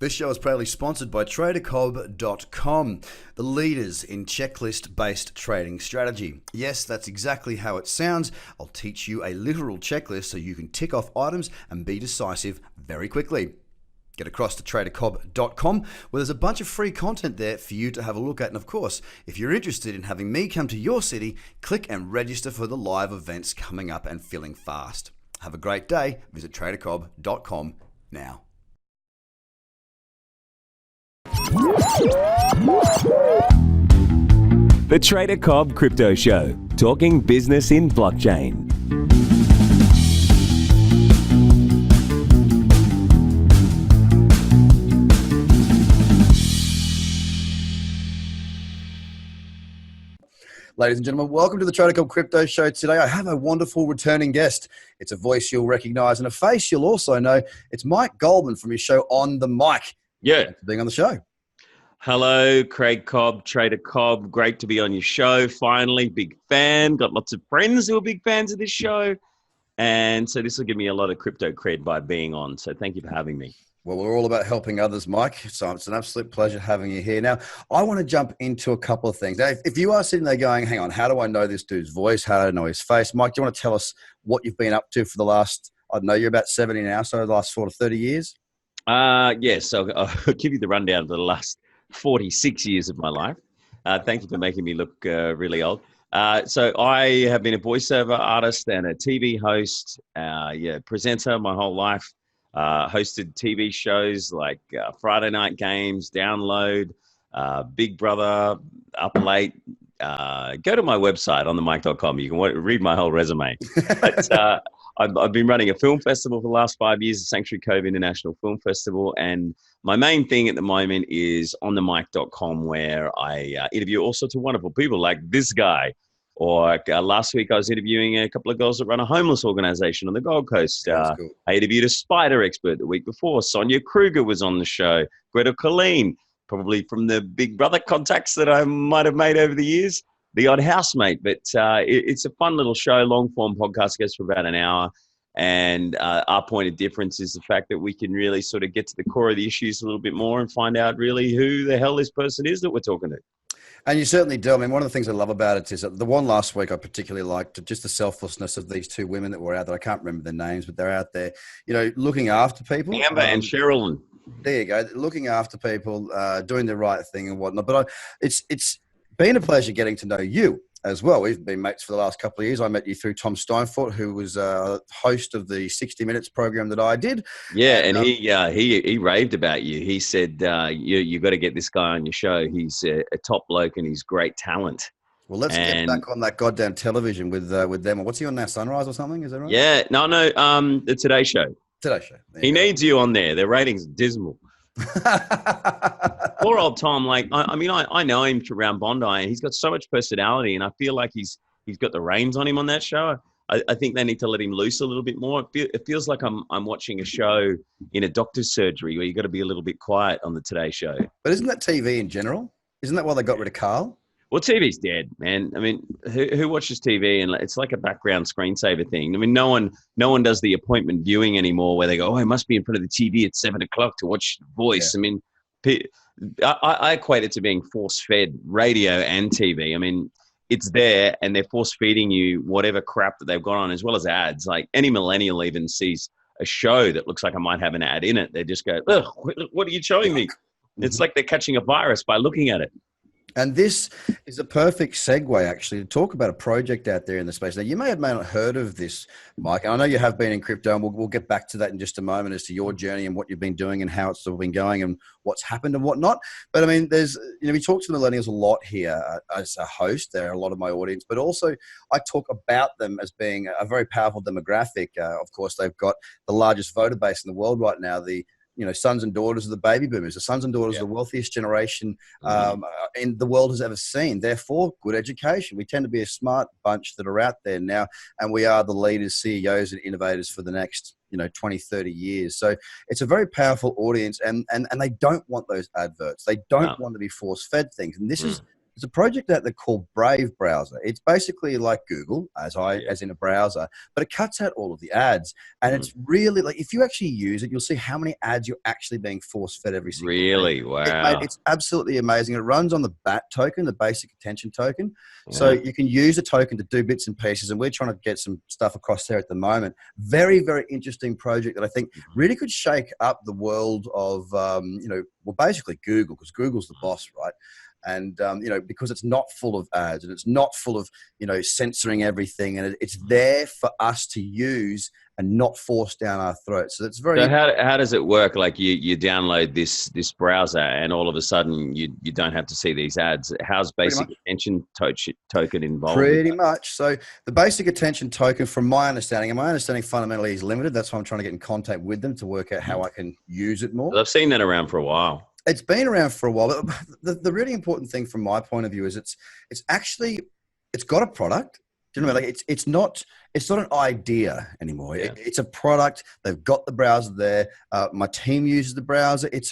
This show is proudly sponsored by TraderCobb.com, the leaders in checklist-based trading strategy. Yes, that's exactly how it sounds. I'll teach you a literal checklist so you can tick off items and be decisive very quickly. Get across to TraderCobb.com where there's a bunch of free content there for you to have a look at. And of course, if you're interested in having me come to your city, click and register for the live events coming up and filling fast. Have a great day. Visit TraderCobb.com now. The Trader Cobb Crypto Show, talking business in blockchain. Ladies and gentlemen, welcome to the Trader Cobb Crypto Show. Today I have a wonderful returning guest. It's a voice you'll recognize and a face you'll also know. It's Mike Goldman from his show On The Mike. Yeah. Thanks for being on the show. Hello, Craig Cobb, Trader Cobb. Great to be on your show. Finally, big fan. Got lots of friends who are big fans of this show. And so this will give me a lot of crypto cred by being on. So thank you for having me. Well, we're all about helping others, Mike. So it's an absolute pleasure having you here. Now, I want to jump into a couple of things. Now, if you are sitting there going, hang on, how do I know this dude's voice? How do I know his face? Mike, do you want to tell us what you've been up to for the last, I don't know, you're about 70 now, so the last 30 years? Yes, so I'll give you the rundown for the last 46 years of my life. Thank you for making me look really old. So I have been a voiceover artist and a TV host, presenter my whole life. Hosted TV shows like Friday Night Games, Download, Big Brother, Up Late. Go to my website on themike.com. You can read my whole resume. But I've been running a film festival for the last 5 years, the Sanctuary Cove International Film Festival. And my main thing at the moment is on themike.com, where I interview all sorts of wonderful people like this guy. Or last week I was interviewing a couple of girls that run a homeless organization on the Gold Coast. Cool. I interviewed a spider expert the week before. Sonia Kruger was on the show. Greta Colleen, probably from the Big Brother contacts that I might have made over the years. The odd housemate. But it's a fun little show, long-form podcast, goes for about an hour. And our point of difference is the fact that we can really sort of get to the core of the issues a little bit more and find out really who the hell this person is that we're talking to. And you certainly do. I mean, one of the things I love about it is that the one last week I particularly liked just the selflessness of these two women that were out there. I can't remember their names, but they're out there, you know, looking after people. Amber and Sherilyn. There you go. Looking after people, doing the right thing and whatnot. But it's been a pleasure getting to know you as well. We've been mates for the last couple of years. I met you through Tom Steinfort, who was host of the 60 Minutes program that I did. Yeah, and he raved about you. He said, you got to get this guy on your show. He's a top bloke and he's great talent. Well, let's get back on that goddamn television with them. What's he on now, Sunrise or something? Is that right? Yeah, no, the Today Show. Today Show. He needs you on there. Their ratings are dismal. Poor old Tom. Like, I know him around Bondi, and he's got so much personality, and I feel like he's got the reins on him on that show. I think they need to let him loose a little bit more. It feels like I'm watching a show in a doctor's surgery where you got to be a little bit quiet on the Today Show. But isn't that TV in general? Isn't that why they got rid of Carl? Well, TV's dead, man. I mean, who watches TV? And it's like a background screensaver thing. I mean, no one does the appointment viewing anymore where they go, oh, I must be in front of the TV at 7 o'clock to watch Voice. Yeah. I mean, I equate it to being force-fed radio and TV. I mean, it's there and they're force-feeding you whatever crap that they've got on, as well as ads. Like any millennial even sees a show that looks like I might have an ad in it. They just go, ugh, what are you showing me? It's like they're catching a virus by looking at it. And this is a perfect segue, actually, to talk about a project out there in the space. Now, you may have not heard of this, Mike. I know you have been in crypto, and we'll get back to that in just a moment as to your journey and what you've been doing and how it's sort of been going and what's happened and whatnot. But, I mean, we talk to the millennials a lot here as a host. They're a lot of my audience. But also, I talk about them as being a very powerful demographic. Of course, they've got the largest voter base in the world right now, the sons and daughters of the baby boomers. The sons and daughters of the wealthiest generation in the world has ever seen. Therefore, good education. We tend to be a smart bunch that are out there now, and we are the leaders, CEOs, and innovators for the next 20, 30 years. So it's a very powerful audience, and they don't want those adverts. They don't want to be force-fed things. And this is there's a project out there called Brave Browser. It's basically like Google, as in a browser, but it cuts out all of the ads. And it's really like, if you actually use it, you'll see how many ads you're actually being force fed every single day. Really? Wow. It's absolutely amazing. It runs on the BAT token, the basic attention token. So you can use a token to do bits and pieces. And we're trying to get some stuff across there at the moment. Very, very interesting project that I think really could shake up the world of, basically Google, because Google's the boss, right? And, because it's not full of ads and it's not full of, censoring everything. And it's there for us to use and not force down our throats. So it's very... So how does it work? Like you download this browser and all of a sudden you don't have to see these ads. How's basic attention token involved? Pretty much. So the basic attention token, from my understanding, and my understanding fundamentally is limited. That's why I'm trying to get in contact with them to work out how I can use it more. Well, I've seen that around for a while. It's been around for a while, but the really important thing from my point of view is it's got a product. Do you know what I mean? Like it's not an idea anymore. Yeah. It's a product. They've got the browser there. My team uses the browser. It's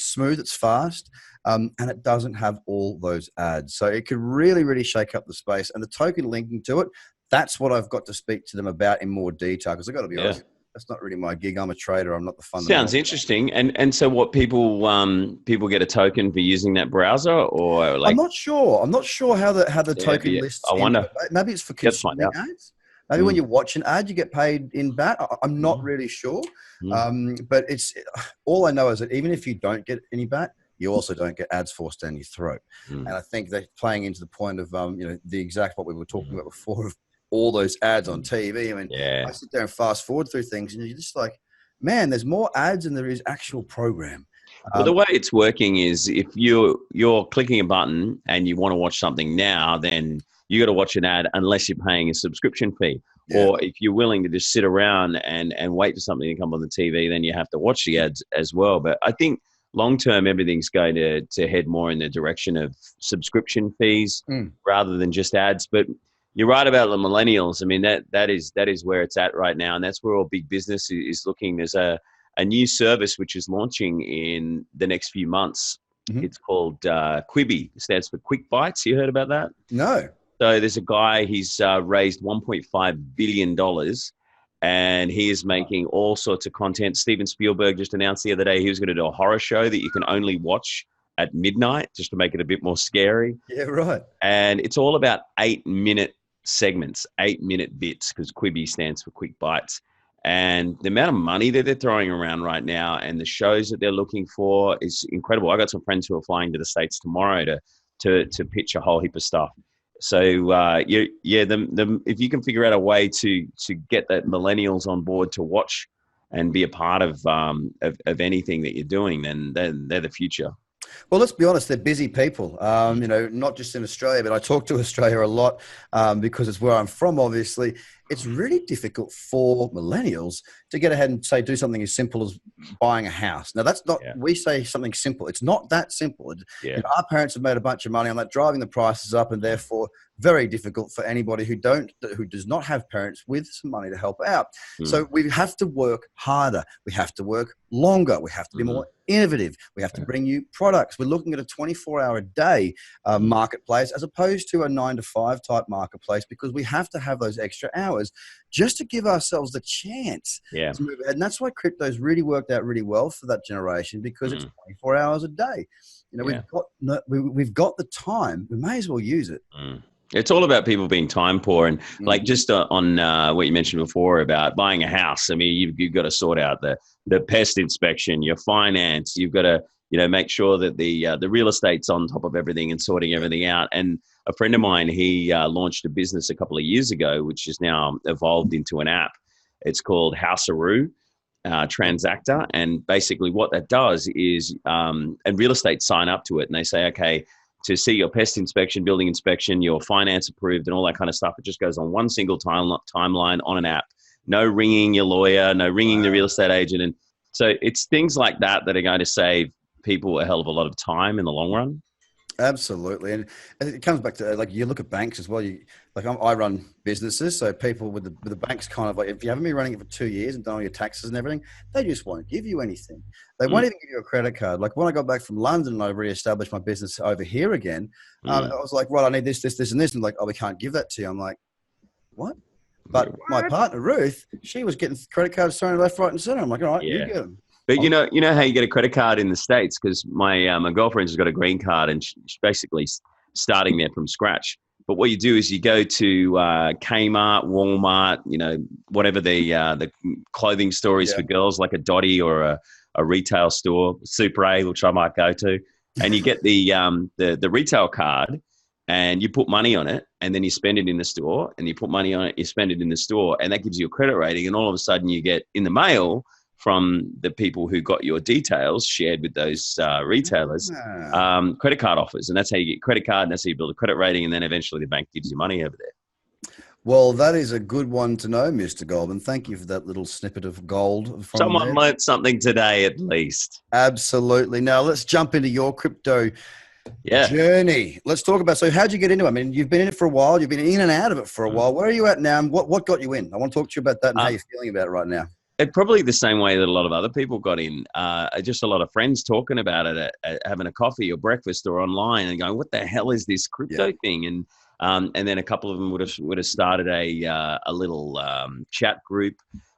smooth. It's fast, and it doesn't have all those ads. So it could really, really shake up the space. And the token linking to it, that's what I've got to speak to them about in more detail. Because I've got to be honest. That's not really my gig. I'm a trader. I'm not the fundamental. Sounds interesting. And so what people get a token for using that browser, or like... I'm not sure how the token lists. I wonder. Maybe it's for consuming ads. Maybe when you watch an ad, you get paid in BAT. I'm not really sure. But it's all I know is that even if you don't get any BAT, you also don't get ads forced down your throat. And I think they're playing into the point of the exact what we were talking about before of all those ads on TV. I mean, I sit there and fast forward through things and you're just like, man, there's more ads than there is actual program. Well, the way it's working is if you're clicking a button and you want to watch something now, then you got to watch an ad unless you're paying a subscription fee. Yeah. Or if you're willing to just sit around and wait for something to come on the TV, then you have to watch the ads as well. But I think long term, everything's going to head more in the direction of subscription fees rather than just ads. But you're right about the millennials. I mean, that is where it's at right now. And that's where all big business is looking. There's a new service which is launching in the next few months. It's called Quibi. It stands for Quick Bites. You heard about that? No. So there's a guy, he's raised $1.5 billion and he is making all sorts of content. Steven Spielberg just announced the other day he was going to do a horror show that you can only watch at midnight just to make it a bit more scary. Yeah, right. And it's all about 8-minute segments, 8-minute bits, because Quibi stands for Quick Bites. And the amount of money that they're throwing around right now and the shows that they're looking for is incredible. I got some friends who are flying to the States tomorrow to pitch a whole heap of stuff. So if you can figure out a way to get that millennials on board to watch and be a part of anything that you're doing, then they're the future. Well, let's be honest, they're busy people, not just in Australia, but I talk to Australia a lot because it's where I'm from, obviously. It's really difficult for millennials to get ahead and do something as simple as buying a house. Now, that's not, we say something simple. It's not that simple. Our parents have made a bunch of money on that, driving the prices up, and therefore very difficult for anybody who does not have parents with some money to help out. So we have to work harder. We have to work longer. We have to be more innovative. We have to bring you products. We're looking at a 24-hour a day marketplace as opposed to a 9-to-5 type marketplace, because we have to have those extra hours just to give ourselves the chance to move ahead. And that's why crypto's really worked out really well for that generation, because it's 24 hours a day. We've got the time. We may as well use it. It's all about people being time poor. And like just on what you mentioned before about buying a house, I mean, you've got to sort out the pest inspection, your finance. You've got to make sure that the real estate's on top of everything and sorting everything out. And a friend of mine, he launched a business a couple of years ago, which is now evolved into an app. It's called Housearoo Transactor. And basically what that does is, and real estate sign up to it and they say, okay, to see your pest inspection, building inspection, your finance approved and all that kind of stuff, it just goes on one single timeline on an app. No ringing your lawyer, no ringing the real estate agent. And so it's things like that are going to save people a hell of a lot of time in the long run. Absolutely. And it comes back to, like, you look at banks as well. I run businesses. So people with the banks, kind of like, if you haven't been running it for 2 years and done all your taxes and everything, they just won't give you anything. They won't Mm, even give you a credit card. Like when I got back from London and I reestablished my business over here again, I mm. was like, right, I need this, this, this, and this. And like, oh, we can't give that to you. I'm like, what? Yeah, But my partner, Ruth, she was getting credit cards thrown left, right, and center. I'm like, all right, you yeah. get them. But you know how you get a credit card in the States, because my girlfriend's got a green card and she's basically starting there from scratch. But what you do is you go to Kmart, Walmart, whatever the clothing store is for girls, like a Dottie or a retail store, Super A, which I might go to, and you get the retail card, and you put money on it, and then you spend it in the store, and you put money on it, you spend it in the store, and that gives you a credit rating, and all of a sudden you get in the mail from the people who got your details shared with those retailers, credit card offers. And that's how you get credit card, and that's how you build a credit rating, and then eventually the bank gives you money over there. Well, that is a good one to know, Mr. Goldman. Thank you for that little snippet of gold from Someone there. learnt something today at least. Absolutely. Now let's jump into your crypto journey. Let's talk about, so how'd you get into it? I mean, you've been in it for a while. You've been in and out of it for a while. Where are you at now? And what got you in? I want to talk to you about that and how you're feeling about it right now. It probably the same way that a lot of other people got in. Just a lot of friends talking about it at having a coffee or breakfast or online and going, "What the hell is this crypto thing?" And then a couple of them would have started a little chat group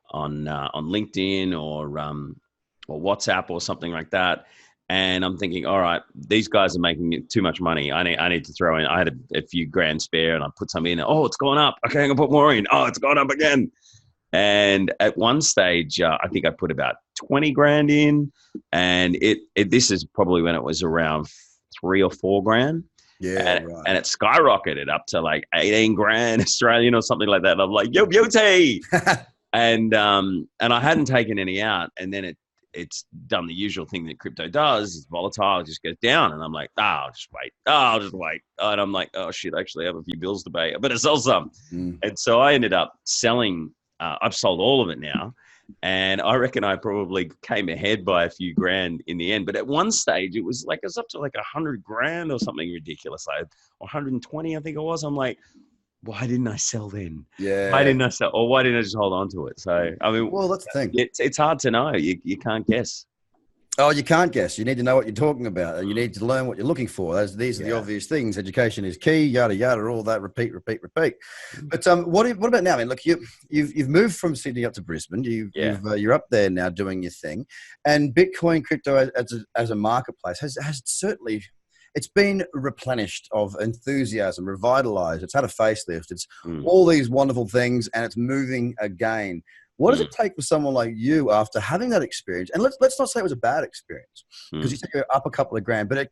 on LinkedIn or WhatsApp or something like that. And I'm thinking, all right, these guys are making too much money. I need to throw in. I had a few grand spare, and I put some in. Oh, it's gone up. Okay, I'm gonna put more in. Oh, it's gone up again. And at one stage, I think I put about 20 grand in, and this is probably when it was around 3 or 4 grand. Yeah, and, right. and it skyrocketed up to like 18 grand Australian or something like that. And I'm like, yo, beauty. and I hadn't taken any out, and then it's done the usual thing that crypto does. It's volatile. It just goes down. And I'm like, I'll just wait. I'll just wait. And I'm like, oh shit, I actually have a few bills to pay. I better sell some. And so I ended up selling. I've sold all of it now. And I reckon I probably came ahead by a few grand in the end. But at one stage, it was up to like 100 grand or something ridiculous, like 120, I think it was. I'm like, why didn't I sell then? Yeah. Why didn't I sell? Or why didn't I just hold on to it? So, I mean, well, that's the thing. It's hard to know. You can't guess. Oh, you can't guess. You need to know what you're talking about, and you need to learn what you're looking for. These are the obvious things. Education is key. Yada yada. All that. Repeat. But what about now? I mean, look, you've moved from Sydney up to Brisbane. You're up there now doing your thing, and Bitcoin crypto as a marketplace has certainly. It's been replenished of enthusiasm, revitalized. It's had a facelift. It's all these wonderful things, and it's moving again. What does it take for someone like you after having that experience? And let's not say it was a bad experience, because you said you're up a couple of grand, but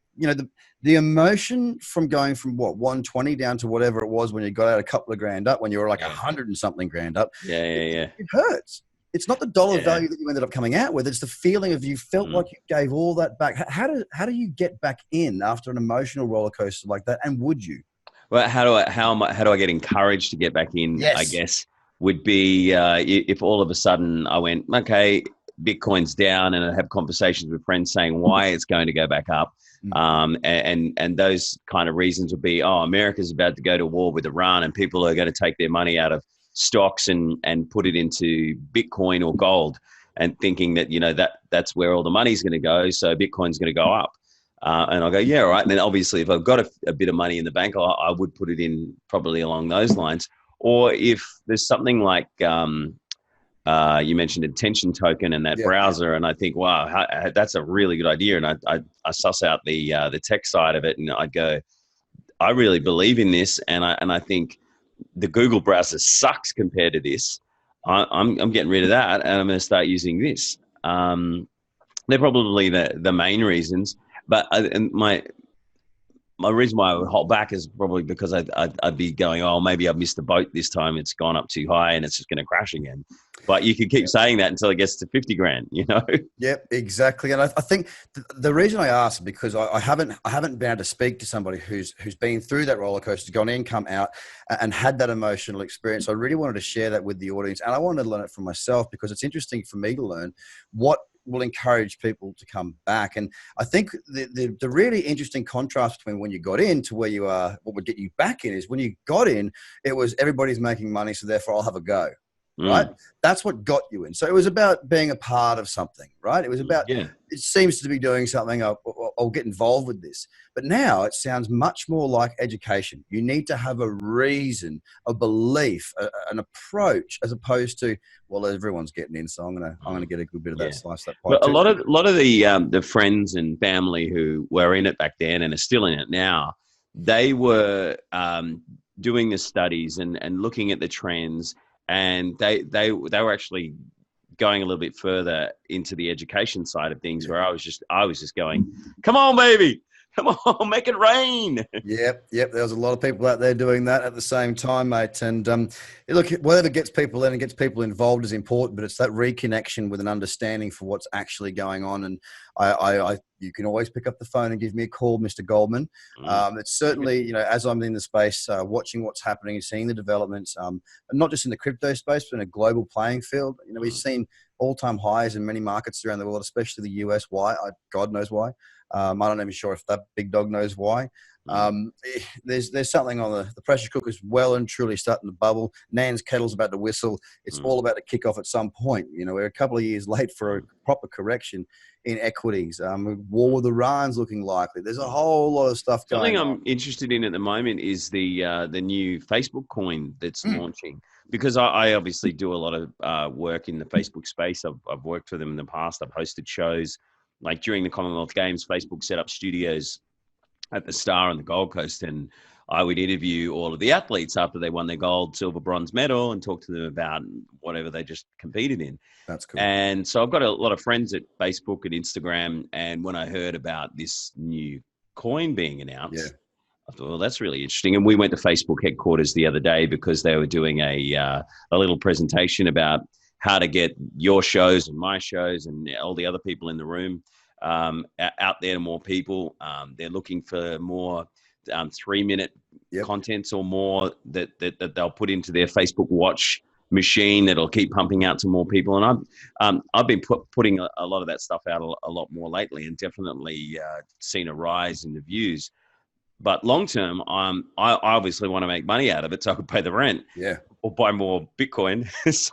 the emotion from going from 120 down to whatever it was when you got out a couple of grand up, when you were like 100 and something grand up. It hurts. It's not the dollar value that you ended up coming out with. It's the feeling of you felt like you gave all that back. How do you get back in after an emotional roller coaster like that? And would you? Well, how do I get encouraged to get back in? Yes. I guess would be if all of a sudden I went, okay, Bitcoin's down, and I have conversations with friends saying why it's going to go back up. And those kind of reasons would be, America's about to go to war with Iran, and people are going to take their money out of stocks and put it into Bitcoin or gold, and thinking that, that's where all the money's going to go. So Bitcoin's going to go up. And I'll go, yeah, all right. And then obviously if I've got a bit of money in the bank, I would put it in probably along those lines. Or if there's something like you mentioned attention token and that browser, and I think, wow, that's a really good idea. And I suss out the tech side of it, and I'd go, I really believe in this, and I think the Google browser sucks compared to this. I'm getting rid of that, and I'm going to start using this. They're probably the main reasons. But my reason why I would hold back is probably because I'd be going, maybe I've missed the boat this time. It's gone up too high and it's just going to crash again. But you can keep saying that until it gets to 50 grand, Yep, exactly. And I think the reason I asked, because I haven't been able to speak to somebody who's been through that roller coaster, gone in, come out, and had that emotional experience. I really wanted to share that with the audience, and I wanted to learn it from myself, because it's interesting for me to learn what will encourage people to come back. And I think the really interesting contrast between when you got in to where you are, what would get you back in, is when you got in, it was everybody's making money, so therefore I'll have a go. Right? That's what got you in. So it was about being a part of something, right? It was about, it seems to be doing something. I'll get involved with this. But now it sounds much more like education. You need to have a reason, a belief, an approach, as opposed to, well, everyone's getting in, so I'm gonna get a good bit of that slice, that pie. But a lot of the friends and family who were in it back then and are still in it now, they were doing the studies and looking at the trends. And they were actually going a little bit further into the education side of things, where I was just going, come on, baby, come on, make it rain. Yep. There was a lot of people out there doing that at the same time, mate. And look, whatever gets people in and gets people involved is important, but it's that reconnection with an understanding for what's actually going on. And you can always pick up the phone and give me a call, Mr. Goldman. It's certainly, as I'm in the space, watching what's happening and seeing the developments, and not just in the crypto space, but in a global playing field. We've seen all-time highs in many markets around the world, especially the US. Why? God knows why. I'm not even sure if that big dog knows why. There's something on the pressure cooker's well and truly starting to bubble. Nan's kettle's about to whistle. It's all about to kick off at some point. We're a couple of years late for a proper correction in equities. War with Iran's looking likely. There's a whole lot of stuff going on. Something I'm interested in at the moment is the new Facebook coin that's launching, because I obviously do a lot of work in the Facebook space. I've worked for them in the past. I've hosted shows. Like during the Commonwealth Games, Facebook set up studios at the Star on the Gold Coast, and I would interview all of the athletes after they won their gold, silver, bronze medal and talk to them about whatever they just competed in. That's cool. And so I've got a lot of friends at Facebook and Instagram, and when I heard about this new coin being announced, I thought, well, that's really interesting. And we went to Facebook headquarters the other day because they were doing a little presentation about how to get your shows and my shows and all the other people in the room out there to more people. They're looking for more 3-minute contents or more that they'll put into their Facebook Watch machine that'll keep pumping out to more people. And I've been putting a lot of that stuff out a lot more lately, and definitely seen a rise in the views. But long term, I obviously want to make money out of it so I can pay the rent, or buy more Bitcoin. So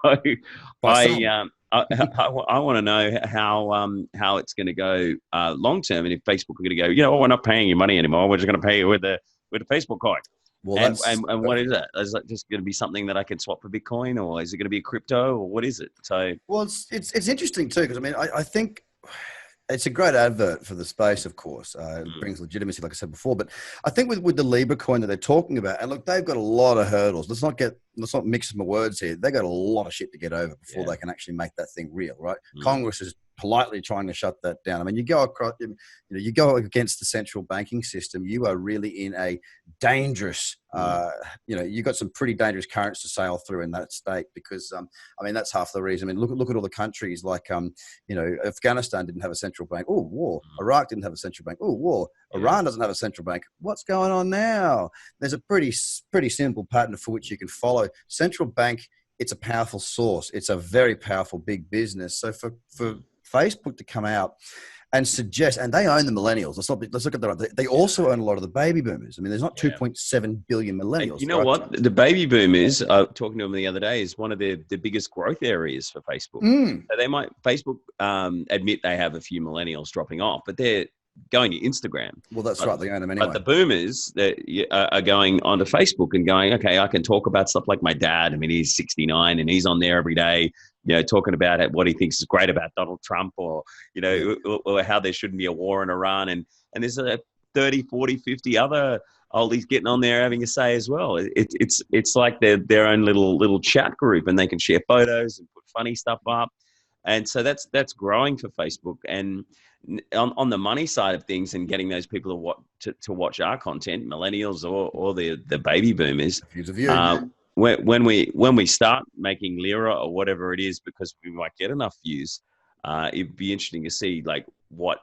I want to know how it's going to go long term, and if Facebook are going to go, we're not paying you money anymore. We're just going to pay you with the Facebook coin. Well, and what is that? Is that just going to be something that I can swap for Bitcoin, or is it going to be a crypto, or what is it? So well, it's interesting too, because I think it's a great advert for the space, of course. It brings legitimacy, like I said before. But I think with the Libra coin that they're talking about, and look, they've got a lot of hurdles. Let's not mix my words here. They got a lot of shit to get over before they can actually make that thing real, right? Congress is politely trying to shut that down. You go across, you go against the central banking system, you are really in a dangerous, you've got some pretty dangerous currents to sail through in that state, because, that's half the reason. Look at all the countries like, Afghanistan didn't have a central bank. Oh, war. Iraq didn't have a central bank. Oh, war. Iran doesn't have a central bank. What's going on now? There's a pretty simple pattern for which you can follow. Central bank, it's a powerful source. It's a very powerful big business. So for Facebook to come out and suggest, and they own the millennials. Let's look at that. They also own a lot of the baby boomers. There's not 2.7 billion millennials. You know what? The baby boomers, talking to them the other day, is one of the biggest growth areas for Facebook. So Facebook admit they have a few millennials dropping off, but they're going to Instagram. Well, that's right. They own them anyway. But the boomers that are going onto Facebook and going, okay, I can talk about stuff like my dad. he's 69 and he's on there every day, talking about what he thinks is great about Donald Trump, or how there shouldn't be a war in Iran. And there's 30, 40, 50 other oldies getting on there having a say as well. It's like their own little chat group, and they can share photos and put funny stuff up. And so that's growing for Facebook. And on the money side of things, and getting those people to watch our content, millennials or the baby boomers, when we start making lira or whatever it is, because we might get enough views, it'd be interesting to see what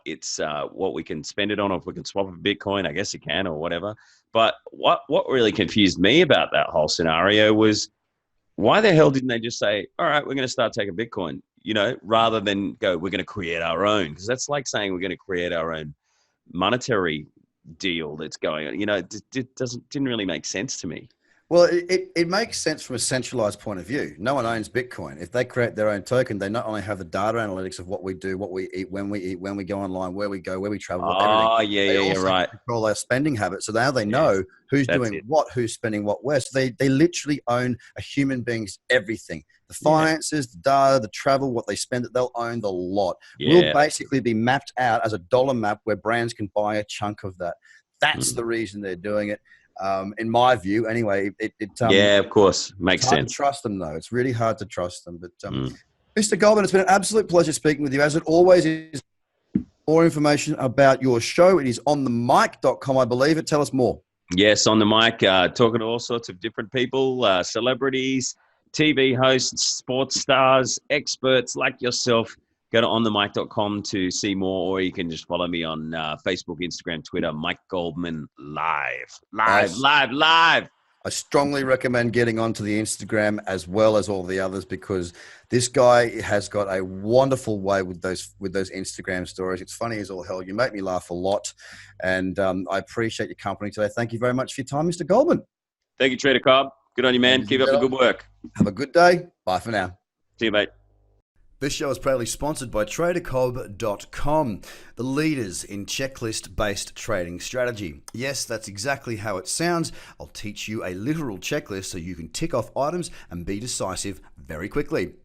we can spend it on, or if we can swap a Bitcoin. I guess you can, or whatever. But what really confused me about that whole scenario was, why the hell didn't they just say, all right, we're going to start taking Bitcoin? rather than go, we're going to create our own, because that's like saying we're going to create our own monetary deal that's going on. Didn't really make sense to me. Well, it makes sense from a centralized point of view. No one owns Bitcoin. If they create their own token, they not only have the data analytics of what we do, what we eat, when we go online, where we go, where we travel, everything. Yeah, they yeah, also right. control our spending habits. So now they know who's doing what, who's spending what where. So they literally own a human being's everything. The finances, the data, the travel, what they spend, they'll own the lot. Yeah. We'll basically be mapped out as a dollar map where brands can buy a chunk of that. That's the reason they're doing it. In my view, anyway, of course, makes hard sense. to trust them, though. It's really hard to trust them. But Mr. Goldman, it's been an absolute pleasure speaking with you, as it always is. More information about your show, it is onthemic.com, I believe. Tell us more. Yes, on the mic, talking to all sorts of different people, celebrities, TV hosts, sports stars, experts like yourself. Go to onthemic.com to see more, or you can just follow me on Facebook, Instagram, Twitter, Mike Goldman live. I strongly recommend getting onto the Instagram as well as all the others, because this guy has got a wonderful way with those Instagram stories. It's funny as all hell. You make me laugh a lot, and I appreciate your company today. Thank you very much for your time, Mr. Goldman. Thank you, Trader Cobb. Good on you, man. Keep up the good work. Have a good day. Bye for now. See you, mate. This show is proudly sponsored by TraderCobb.com, the leaders in checklist-based trading strategy. Yes, that's exactly how it sounds. I'll teach you a literal checklist so you can tick off items and be decisive very quickly.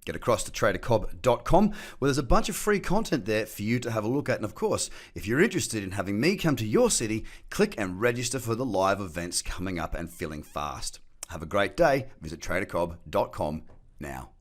Get across to TraderCobb.com, where there's a bunch of free content there for you to have a look at. And of course, if you're interested in having me come to your city, click and register for the live events coming up and filling fast. Have a great day. Visit TraderCobb.com now.